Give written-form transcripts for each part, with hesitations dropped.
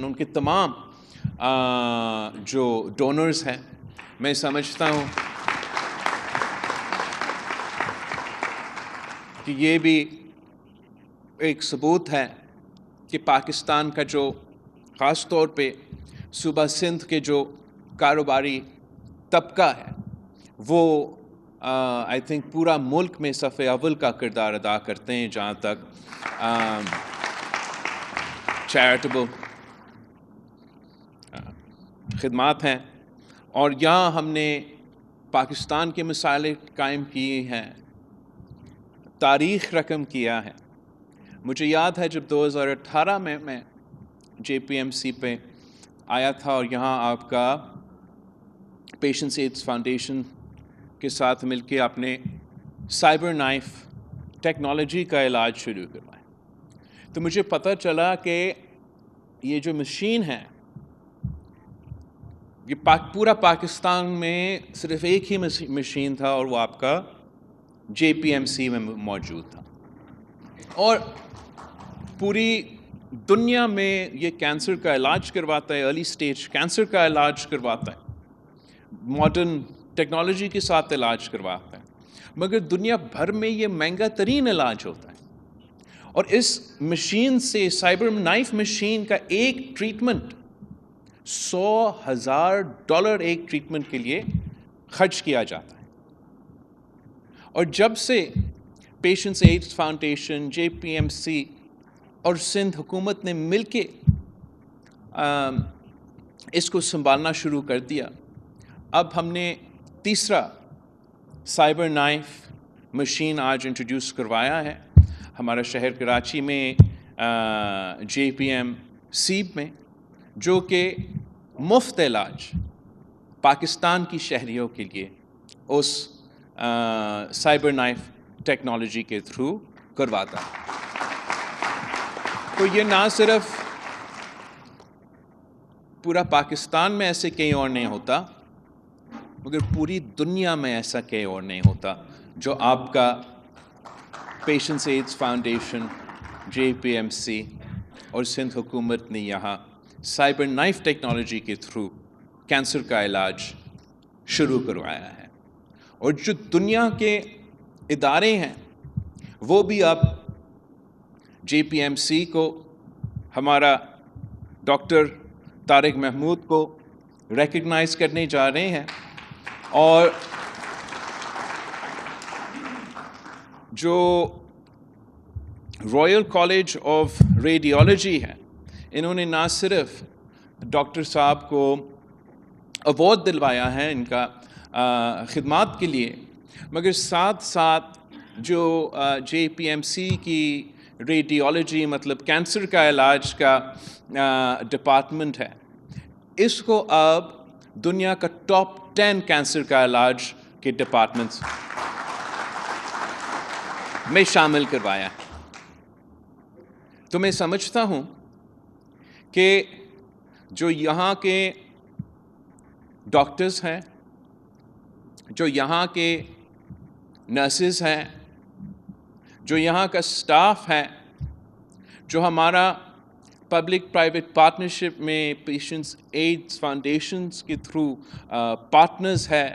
ان کے تمام جو ڈونرز ہیں. میں سمجھتا ہوں کہ یہ بھی ایک ثبوت ہے کہ پاکستان کا جو خاص طور پہ صوبہ سندھ کے جو کاروباری طبقہ ہے وہ آئی تھنک پورا ملک میں صف اول کا کردار ادا کرتے ہیں جہاں تک چیریٹیبل خدمات ہیں. اور یہاں ہم نے پاکستان کے مسائل قائم کیے ہیں, تاریخ رقم کیا ہے. مجھے یاد ہے جب 2018 میں جے پی ایم سی پہ آیا تھا اور یہاں آپ کا پیشنٹس ایڈز فاؤنڈیشن کے ساتھ مل کے آپ نے سائبر نائف ٹیکنالوجی کا علاج شروع کروایا, تو مجھے پتہ چلا کہ یہ جو مشین ہے یہ پورا پاکستان میں صرف ایک ہی مشین تھا اور وہ آپ کا جے پی ایم سی میں موجود تھا. اور پوری دنیا میں یہ کینسر کا علاج کرواتا ہے, ارلی سٹیج کینسر کا علاج کرواتا ہے, ماڈرن ٹیکنالوجی کے ساتھ علاج کرواتا ہے, مگر دنیا بھر میں یہ مہنگا ترین علاج ہوتا ہے. اور اس مشین سے, سائبر نائف مشین کا ایک ٹریٹمنٹ $100,000 ایک ٹریٹمنٹ کے لیے خرچ کیا جاتا ہے. اور جب سے پیشنٹس ایڈز فاؤنڈیشن, جے پی ایم سی اور سندھ حکومت نے مل کے اس کو سنبھالنا شروع کر دیا, اب ہم نے تیسرا سائبر نائف مشین آج انٹروڈیوس کروایا ہے ہمارا شہر کراچی میں جے پی ایم سی میں, جو کہ مفت علاج پاکستان کی شہریوں کے لیے اس سائبر نائف ٹیکنالوجی کے تھرو کرواتا ہے. تو یہ نہ صرف پورا پاکستان میں ایسے کہیں اور نہیں ہوتا, مگر پوری دنیا میں ایسا کہیں اور نہیں ہوتا جو آپ کا پیشنٹس ایڈز فاؤنڈیشن, جے پی ایم سی اور سندھ حکومت نے یہاں سائبر نائف ٹیکنالوجی کے تھرو کینسر کا علاج شروع کروایا ہے. اور جو دنیا کے ادارے ہیں وہ بھی اب جے پی ایم سی کو, ہمارا ڈاکٹر طارق محمود کو ریکگنائز کرنے جا رہے ہیں. اور جو رائل کالج آف ریڈیولوجی ہے, انہوں نے نہ صرف ڈاکٹر صاحب کو ایوارڈ دلوایا ہے ان کا خدمات کے لیے, مگر ساتھ ساتھ جو جے پی ایم سی کی ریڈیولوجی مطلب کینسر کا علاج کا ڈپارٹمنٹ ہے, اس کو اب دنیا کا ٹاپ 10 کینسر کا علاج کے ڈپارٹمنٹس میں شامل کروایا ہے. تو میں سمجھتا ہوں کہ جو یہاں کے ڈاکٹرز ہیں, جو یہاں کے نرسز ہیں, جو یہاں کا سٹاف ہے, جو ہمارا پبلک پرائیویٹ پارٹنرشپ میں پیشنٹس ایڈز فاؤنڈیشنز کے تھرو پارٹنرز ہے,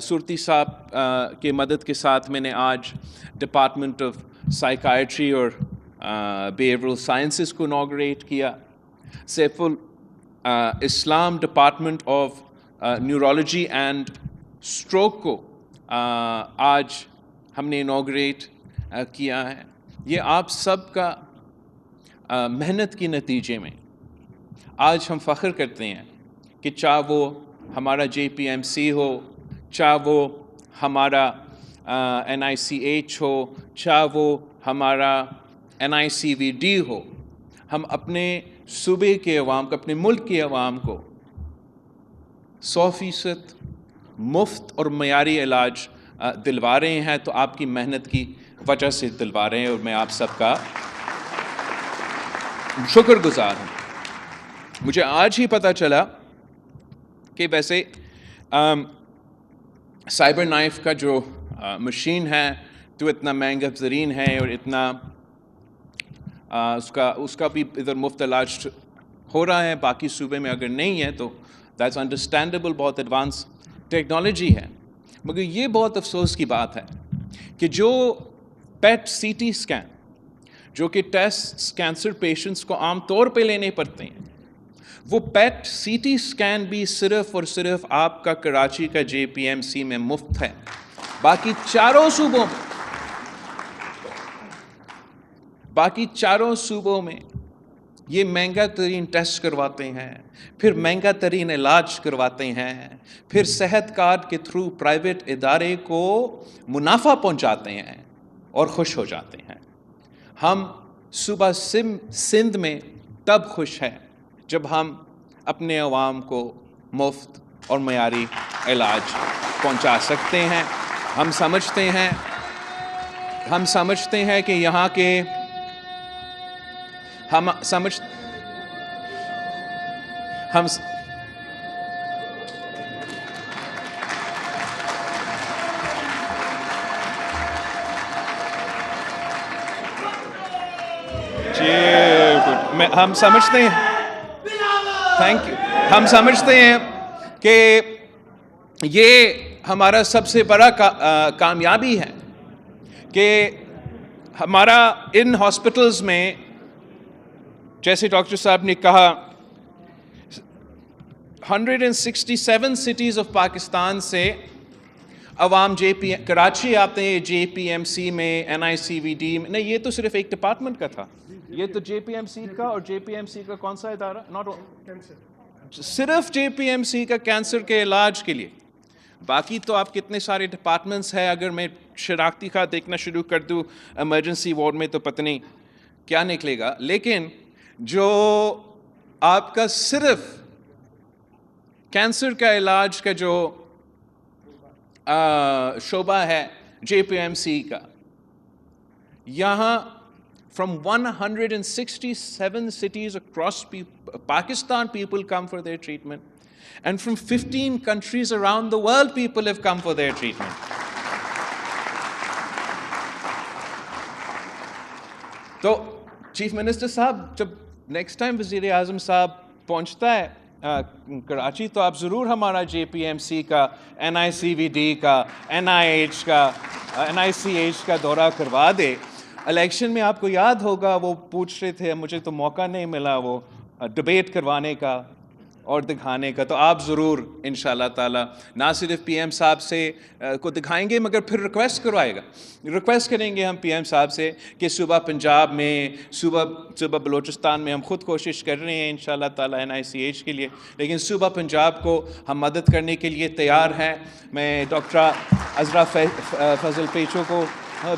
صورتی صاحب کے مدد کے ساتھ میں نے آج ڈپارٹمنٹ آف سائیکائٹری اور بیہیورل سائنسز کو انوگریٹ کیا, سیف الاسلام department of neurology and stroke کو آج ہم نے انوگریٹ کیا ہے. یہ آپ سب کا محنت کے نتیجے میں آج ہم فخر کرتے ہیں کہ چاہے وہ ہمارا جے پی ایم سی ہو, چاہے وہ ہمارا این آئی سی ایچ ہو, چاہے وہ ہمارا این آئی سی وی ڈی ہو, ہم اپنے صوبے کے عوام کو, اپنے ملک کے عوام کو 100% مفت اور معیاری علاج دلوا رہے ہیں. تو آپ کی محنت کی وجہ سے دلوا رہے ہیں اور میں آپ سب کا شکر گزار ہوں. مجھے آج ہی پتہ چلا کہ ویسے سائبر نائف کا جو مشین ہے تو اتنا مہنگا ترین ہے اور اتنا اس کا بھی ادھر مفت علاج ہو رہا ہے, باقی صوبے میں اگر نہیں ہے تو دیٹس انڈرسٹینڈیبل, بہت ایڈوانس ٹیکنالوجی ہے. مگر یہ بہت افسوس کی بات ہے کہ جو پیٹ سی ٹی اسکین, جو کہ ٹیسٹ کینسر پیشنٹس کو عام طور پہ لینے پڑتے ہیں, وہ پیٹ سی ٹی اسکین بھی صرف اور صرف آپ کا کراچی کا جے پی ایم سی میں مفت ہے. باقی چاروں صوبوں میں یہ مہنگا ترین ٹیسٹ کرواتے ہیں, پھر مہنگا ترین علاج کرواتے ہیں, پھر صحت کارڈ کے تھرو پرائیویٹ ادارے کو منافع پہنچاتے ہیں اور خوش ہو جاتے ہیں. ہم صوبہ سندھ میں تب خوش ہیں جب ہم اپنے عوام کو مفت اور معیاری علاج پہنچا سکتے ہیں. ہم سمجھتے ہیں کہ یہاں کے ہم سمجھتے ہیں تھینک یو ہم سمجھتے ہیں کہ یہ ہمارا سب سے بڑا کامیابی ہے کہ ہمارا ان ہاسپٹلز میں, جیسے ڈاکٹر صاحب نے کہا, 167 سٹیز آف پاکستان سے عوام کراچی آتے ہیں جے پی ایم سی میں, این آئی سی وی ڈی میں. نہیں, یہ تو صرف ایک ڈپارٹمنٹ کا تھا, یہ تو جے پی ایم سی کا, اور جے پی ایم سی کا کون سا ادارہ, صرف جے پی ایم سی کا کینسر کے علاج کے لیے. باقی تو آپ کتنے سارے ڈپارٹمنٹس ہیں, اگر میں شناختی خط دیکھنا شروع کر دوں ایمرجنسی وارڈ میں تو پتہ نہیں کیا نکلے گا. لیکن جو آپ کا صرف کینسر کا علاج کا جو شعبہ ہے جے پی ایم سی کا, یہاں from 167 cities across Pakistan people come for their treatment, and from 15 countries around the world people have come for their treatment. تو چیف منسٹر صاحب جب نیکسٹ ٹائم وزیر اعظم صاحب پہنچتا ہے کراچی تو آپ ضرور ہمارا جے پی ایم سی کا, این آئی سی وی ڈی کا, این آئی سی ایچ کا دورہ کروا دے. الیکشن میں آپ کو یاد ہوگا وہ پوچھ رہے تھے, مجھے تو موقع نہیں ملا وہ ڈبیٹ کروانے کا اور دکھانے کا, تو آپ ضرور ان شاء اللہ تعالیٰ نہ صرف پی ایم صاحب سے کو دکھائیں گے مگر پھر ریکویسٹ کریں گے ہم پی ایم صاحب سے کہ صوبہ پنجاب میں, صوبہ بلوچستان میں ہم خود کوشش کر رہے ہیں ان شاء اللہ تعالیٰ این آئی سی ایچ کے لیے, لیکن صوبہ پنجاب کو ہم مدد کرنے کے لیے تیار ہیں. میں ڈاکٹر عذرا فضل پیچو کو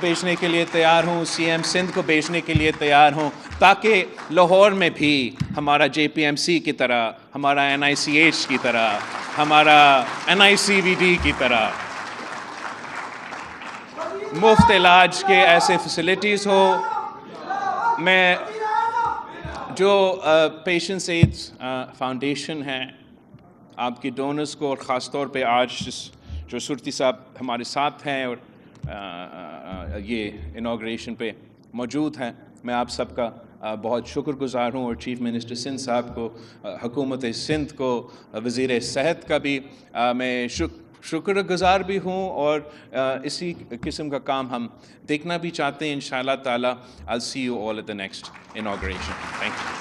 بھیجنے کے لیے تیار ہوں, سی ایم سندھ کو بھیجنے کے لیے تیار ہوں, تاکہ لاہور میں بھی ہمارا جے پی ایم سی کی طرح, ہمارا این آئی سی ایچ کی طرح, ہمارا این آئی سی وی ڈی کی طرح مفت علاج کے ایسے فیسلٹیز ہو. میں جو پیشنٹس ایڈز فاؤنڈیشن ہے, آپ کے ڈونرز کو, اور خاص طور پہ آج جو صورتی صاحب ہمارے ساتھ ہیں اور یہ انوگریشن پہ موجود ہیں, میں آپ سب کا بہت شکر گزار ہوں, اور چیف منسٹر سندھ صاحب کو, حکومت سندھ کو, وزیر صحت کا بھی میں شکر گزار بھی ہوں, اور اسی قسم کا کام ہم دیکھنا بھی چاہتے ہیں انشاءاللہ تعالی. I'll see you all at the next inauguration. Thank you.